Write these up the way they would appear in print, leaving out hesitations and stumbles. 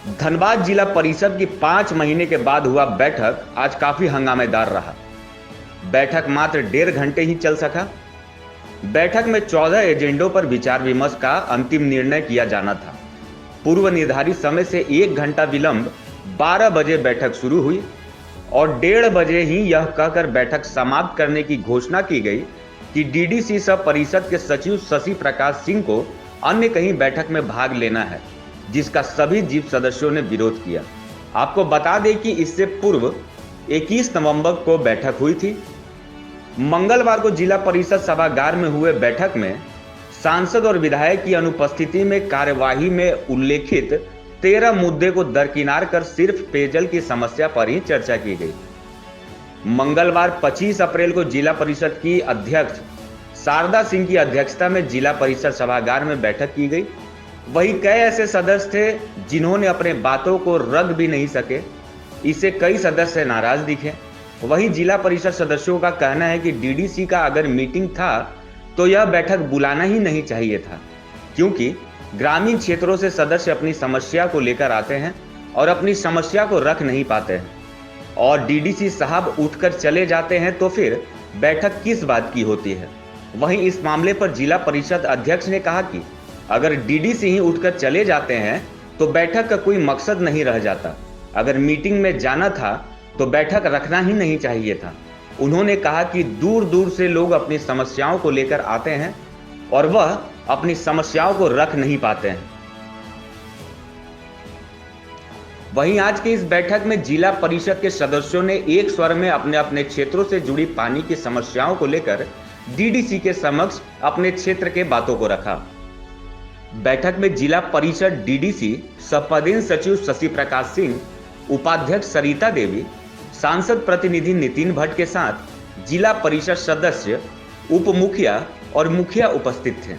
धनबाद जिला परिषद की 5 महीने के बाद हुआ बैठक आज काफी हंगामेदार रहा। बैठक मात्र 1.5 घंटे ही चल सका। बैठक में 14 एजेंडों पर विचार विमर्श का अंतिम निर्णय किया जाना था। पूर्व निर्धारित समय से 1 घंटा विलंब 12 बजे बैठक शुरू हुई और 1:30 बजे ही यह कहकर बैठक समाप्त करने की घोषणा की गई कि डीडीसी सह परिषद के सचिव शशि प्रकाश सिंह को अन्य कहीं बैठक में भाग लेना है, जिसका सभी जीप सदस्यों ने विरोध किया। आपको बता दें कि इससे पूर्व 21 नवंबर को बैठक हुई थी। मंगलवार को जिला परिषद सभागार में हुए बैठक में सांसद और विधायक की अनुपस्थिति में कार्यवाही में उल्लेखित 13 मुद्दे को दरकिनार कर सिर्फ पेयजल की समस्या पर ही चर्चा की गई। मंगलवार 25 अप्रैल को जिला परिषद की अध्यक्ष शारदा सिंह की अध्यक्षता में जिला परिषद सभागार में बैठक की गई। वही कई ऐसे सदस्य थे जिन्होंने अपने बातों को रख भी नहीं सके। इससे कई सदस्य नाराज दिखे। वही जिला परिषद सदस्यों का कहना है कि डीडीसी का अगर मीटिंग था तो यह बैठक बुलाना ही नहीं चाहिए था, क्योंकि ग्रामीण क्षेत्रों से सदस्य अपनी समस्या को लेकर आते हैं और अपनी समस्या को रख नहीं पाते हैं और डीडीसी साहब उठकर चले जाते हैं, तो फिर बैठक किस बात की होती है। वहीं इस मामले पर जिला परिषद अध्यक्ष ने कहा कि अगर डीडीसी ही उठकर चले जाते हैं तो बैठक का कोई मकसद नहीं रह जाता। अगर मीटिंग में जाना था तो बैठक रखना ही नहीं चाहिए था। उन्होंने कहा कि दूर दूर से लोग अपनी समस्याओं को लेकर आते हैं और वह अपनी समस्याओं को रख नहीं पाते हैं। वहीं आज की इस बैठक में जिला परिषद के सदस्यों ने एक स्वर में अपने अपने क्षेत्रों से जुड़ी पानी की समस्याओं को लेकर डीडीसी के समक्ष अपने क्षेत्र के बातों को रखा। बैठक में जिला परिषद डीडीसी सपदेन सचिव शशि प्रकाश सिंह, उपाध्यक्ष सरिता देवी, सांसद प्रतिनिधि नितिन भट्ट के साथ जिला परिषद सदस्य, उप मुखिया और मुखिया उपस्थित थे।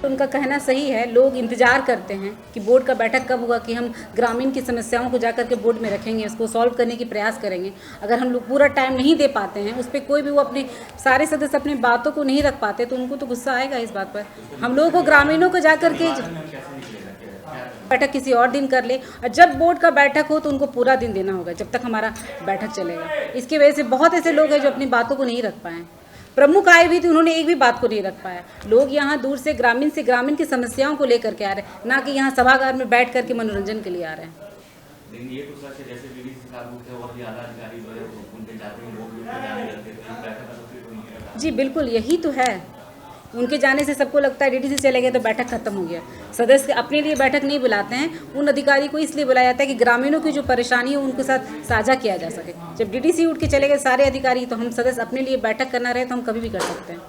उनका कहना सही है। लोग इंतजार करते हैं कि बोर्ड का बैठक कब होगा, कि हम ग्रामीण की समस्याओं को जाकर के बोर्ड में रखेंगे, उसको सॉल्व करने की प्रयास करेंगे। अगर हम लोग पूरा टाइम नहीं दे पाते हैं उस पर, कोई भी वो अपने सारे सदस्य अपनी बातों को नहीं रख पाते, तो उनको तो गुस्सा आएगा इस बात पर। हम लोगों को ग्रामीणों को जाकर के बैठक किसी और दिन कर ले, और जब बोर्ड का बैठक हो तो उनको पूरा दिन देना होगा, जब तक हमारा बैठक चलेगा। इसकी वजह से बहुत ऐसे लोग हैं जो अपनी बातों को नहीं रख पाए। प्रमुख आए भी थे, उन्होंने एक भी बात को नहीं रख पाया। लोग यहाँ दूर से ग्रामीण की समस्याओं को लेकर के आ रहे हैं, ना कि यहाँ सभागार में बैठ करके मनोरंजन के लिए आ रहे हैं। जी बिल्कुल, यही तो है। उनके जाने से सबको लगता है डीडीसी चले गए तो बैठक खत्म हो गया। सदस्य अपने लिए बैठक नहीं बुलाते हैं, उन अधिकारी को इसलिए बुलाया जाता है कि ग्रामीणों की जो परेशानी है उनके साथ साझा किया जा सके। जब डीडीसी उठ के चले गए सारे अधिकारी, तो हम सदस्य अपने लिए बैठक करना रहे तो हम कभी भी कर सकते हैं।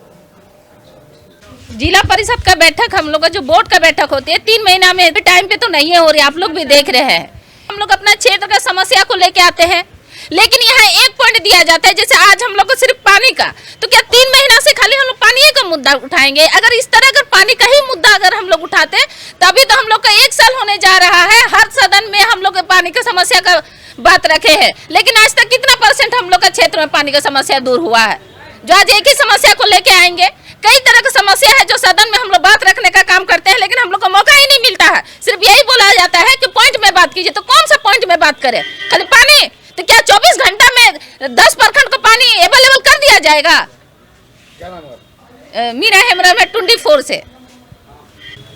जिला परिषद का बैठक, हम लोग का जो बोर्ड का बैठक होती है 3 महीना में टाइम पे तो नहीं हो रही, आप लोग भी देख रहे हैं। हम लोग अपना क्षेत्र का समस्या को लेके आते हैं, लेकिन यहाँ एक पॉइंट दिया जाता है, जैसे आज हम लोग को सिर्फ पानी का, तो क्या 3 महीना से खाली हम लोग पानी का मुद्दा उठाएंगे? अगर इस तरह अगर पानी का ही मुद्दा अगर हम लोग उठाते हैं, तभी तो हम लोग का 1 साल होने जा रहा है। हर सदन में हम लोग पानी का समस्या का बात रखे हैं, लेकिन आज तक कितना % हम लोग का क्षेत्र में पानी का समस्या दूर हुआ है? जो आज एक ही समस्या को लेके आएंगे। कई तरह की समस्या है जो सदन में हम लोग बात रखने का काम करते हैं, लेकिन हम लोग को मौका ही नहीं मिलता है। सिर्फ यही बोला जाता है कि पॉइंट में बात कीजिए, तो कौन सा पॉइंट में बात करें? खाली पानी? तो क्या 24 घंटा में 10 प्रखंड को पानी अवेलेबल कर दिया जाएगा? क्या नाम है? मीरा हेमरा में 24 से।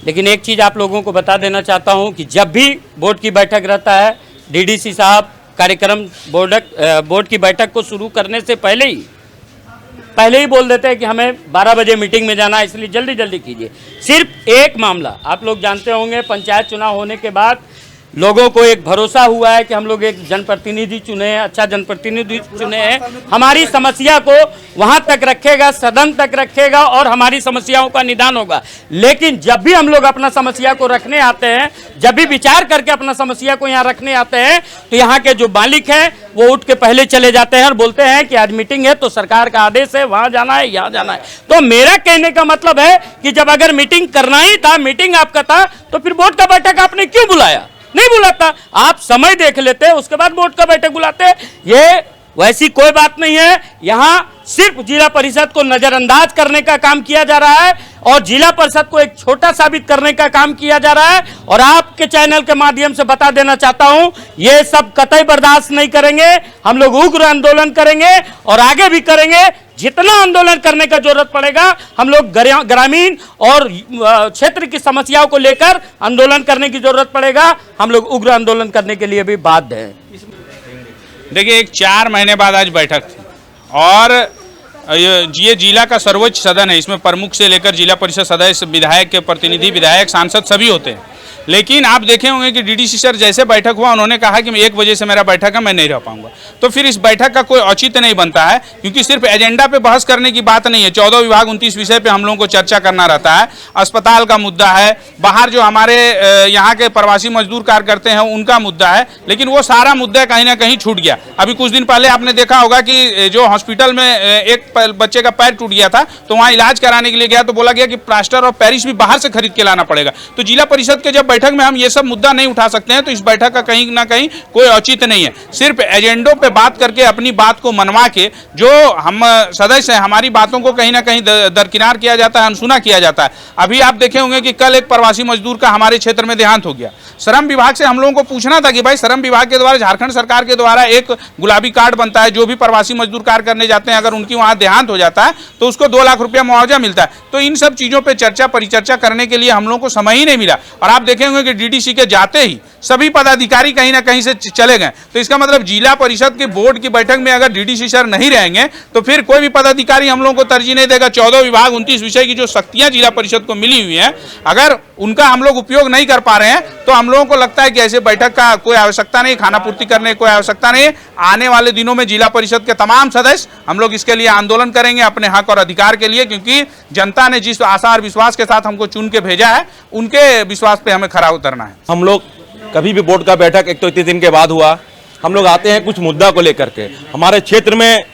लेकिन एक चीज़ आप लोगों को बता देना चाहता हूं कि जब भी बोर्ड की बैठक रहता है, डीडीसी साहब कार्यक्रम बोर्ड की बैठक को शुरू करने से पहले ही बोल देते हैं कि हमें 12 बजे मीटिंग में जाना है, इसलिए जल्दी जल्दी कीजिए। सिर्फ एक मामला आप लोग जानते होंगे, पंचायत चुनाव होने के बाद लोगों को एक भरोसा हुआ है कि हम लोग एक जनप्रतिनिधि चुने हैं, अच्छा जनप्रतिनिधि चुने हैं, हमारी समस्या को वहां तक रखेगा, सदन तक रखेगा और हमारी समस्याओं का निदान होगा। लेकिन जब भी हम लोग अपना समस्या को रखने आते हैं, जब भी विचार करके अपना समस्या को यहाँ रखने आते हैं, तो यहाँ के जो मालिक हैं वो उठ के पहले चले जाते हैं और बोलते हैं कि आज मीटिंग है तो सरकार का आदेश है, वहां जाना है, यहाँ जाना है। तो मेरा कहने का मतलब है कि जब अगर मीटिंग करना ही था, मीटिंग आपका था, तो फिर बोर्ड का बैठक आपने क्यों बुलाया? नहीं बुलाता, आप समय देख लेते, उसके बाद बोर्ड का बैठक बुलाते। ये वैसी कोई बात नहीं है। यहाँ सिर्फ जिला परिषद को नजरअंदाज करने का काम किया जा रहा है और जिला परिषद को एक छोटा साबित करने का काम किया जा रहा है। और आपके चैनल के माध्यम से बता देना चाहता हूं, ये सब कतई बर्दाश्त नहीं करेंगे। हम लोग उग्र आंदोलन करेंगे और आगे भी करेंगे। जितना आंदोलन करने का जरूरत पड़ेगा हम लोग ग्रामीण और क्षेत्र की समस्याओं को लेकर आंदोलन करने की जरूरत पड़ेगा। हम लोग उग्र आंदोलन करने के लिए भी बाध्य हैं। देखिए, एक 4 महीने बाद आज बैठक थी और ये जिला का सर्वोच्च सदन है। इसमें प्रमुख से लेकर जिला परिषद सदस्य, विधायक के प्रतिनिधि, विधायक, सांसद सभी होते हैं। लेकिन आप देखे होंगे कि डीडीसी सर जैसे बैठक हुआ उन्होंने कहा कि 1 बजे से मेरा बैठक है, मैं नहीं रह पाऊंगा। तो फिर इस बैठक का कोई औचित्य नहीं बनता है, क्योंकि सिर्फ एजेंडा पे बहस करने की बात नहीं है। 14 विभाग 29 विषय पे हम लोगों को चर्चा करना रहता है। अस्पताल का मुद्दा है, बाहर जो हमारे यहाँ के प्रवासी मजदूर कार्य करते हैं उनका मुद्दा है, लेकिन वो सारा मुद्दा कहीं ना कहीं छूट गया। अभी कुछ दिन पहले आपने देखा होगा कि जो हॉस्पिटल में एक बच्चे का पैर टूट गया था, तो वहाँ इलाज कराने के लिए गया तो बोला गया कि प्लास्टर और पैरिस भी बाहर से खरीद के लाना पड़ेगा। तो जिला परिषद के जब बैठक में हम ये सब मुद्दा नहीं उठा सकते हैं तो इस बैठक का कहीं ना कहीं कोई औचित्य नहीं है। सिर्फ एजेंडों पे बात करके अपनी बात को मनवा के जो हम सदस्य हैं, हमारी बातों को कहीं ना कहीं दरकिनार किया जाता है, अनसुना किया जाता है। अभी आप देखे होंगे कि कल एक प्रवासी मजदूर का हमारे क्षेत्र में देहांत हो गया। श्रम विभाग से हम लोगों को पूछना था कि भाई, श्रम विभाग के द्वारा, झारखंड सरकार के द्वारा एक गुलाबी कार्ड बनता है, जो भी प्रवासी मजदूर कार्य करने जाते हैं अगर उनकी वहां देहांत हो जाता है तो उसको 2 लाख रुपया मुआवजा मिलता है। तो इन सब चीजों पर चर्चा परिचर्चा करने के लिए हम लोगों को समय ही नहीं मिला। और आप देखेंगे कि डीडीसी के जाते ही सभी पदाधिकारी कहीं ना कहीं से चले गए। तो इसका मतलब जिला परिषद के बोर्ड की बैठक में अगर डीडीसी सर नहीं रहेंगे तो फिर कोई भी पदाधिकारी हम लोगों को तरजीह नहीं देगा। 14 विभाग 29 विषय की जो शक्तियां जिला परिषद को मिली हुई हैं, अगर उनका हम लोग उपयोग नहीं कर पा रहे हैं तो हम लोगों को लगता है कि ऐसे बैठक का कोई आवश्यकता नहीं, खाना पूर्ति करने की कोई आवश्यकता नहीं। आने वाले दिनों में जिला परिषद के तमाम सदस्य हम लोग इसके लिए आंदोलन करेंगे, अपने हक और अधिकार के लिए, क्योंकि जनता ने जिस आशा और विश्वास के साथ हमको चुन के भेजा है उनके विश्वास पे हमें खरा उतरना है। हम लोग कभी भी बोर्ड का बैठक एक तो इतने दिन के बाद हुआ, हम लोग आते हैं कुछ मुद्दा को लेकर के। हमारे क्षेत्र में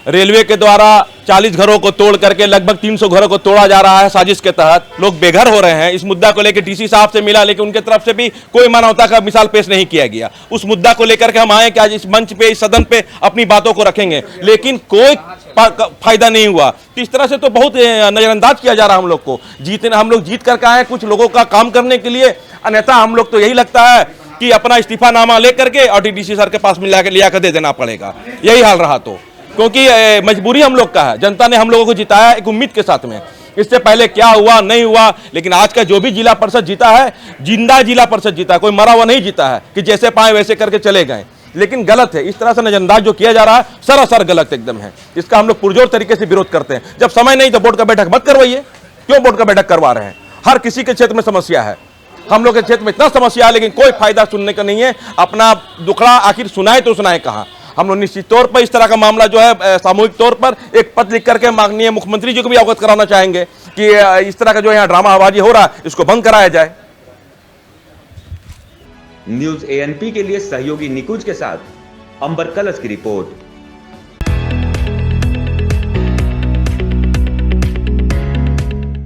रेलवे के द्वारा 40 घरों को तोड़ करके लगभग 300 घरों को तोड़ा जा रहा है साजिश के तहत। लोग बेघर हो रहे हैं। इस मुद्दा को लेकर डीसी साहब से मिला, लेकिन उनके तरफ से भी कोई मानवता का मिसाल पेश नहीं किया गया। उस मुद्दा को लेकर के हम आए कि आज इस मंच पे, इस सदन पे अपनी बातों को रखेंगे, लेकिन कोई फायदा नहीं हुआ। तो इस तरह से तो बहुत नजरअंदाज किया जा रहा है हम लोग को। हम लोग जीत करके आए कुछ लोगों का काम करने के लिए, अन्यथा हम लोग तो यही लगता है कि अपना इस्तीफानामा लेकर के और डीडीसी सर के पास लिया कर दे देना पड़ेगा। यही हाल रहा तो, क्योंकि मजबूरी हम लोग का है। जनता ने हम लोगों को जिताया एक उम्मीद के साथ में। इससे पहले क्या हुआ नहीं हुआ, लेकिन आज का जो भी जिला परिषद जीता है, जिंदा जिला परिषद जीता है, कोई मरा हुआ नहीं जीता है कि जैसे पाए वैसे करके चले गए। लेकिन गलत है, इस तरह से नजरअंदाज जो किया जा रहा है सरासर गलत एकदम है। इसका हम लोग पुरजोर तरीके से विरोध करते हैं। जब समय नहीं तो बोर्ड का बैठक मत करवाइए। क्यों बोर्ड का बैठक करवा रहे हैं? हर किसी के क्षेत्र में समस्या है। हम लोग के क्षेत्र में इतना समस्या है, लेकिन कोई फायदा सुनने का नहीं है। अपना दुखड़ा आखिर सुनाए तो सुनाए कहाँ? हम लोग निश्चित तौर पर इस तरह का मामला जो है सामूहिक तौर पर एक पत्र लिख करके माननीय मुख्यमंत्री जी को भी अवगत कराना चाहेंगे कि इस तरह का जो यहाँ ड्रामाबाजी हो रहा है इसको बंद कराया जाए। न्यूज एएनपी के लिए सहयोगी निकुंज के साथ अंबर कलश की रिपोर्ट।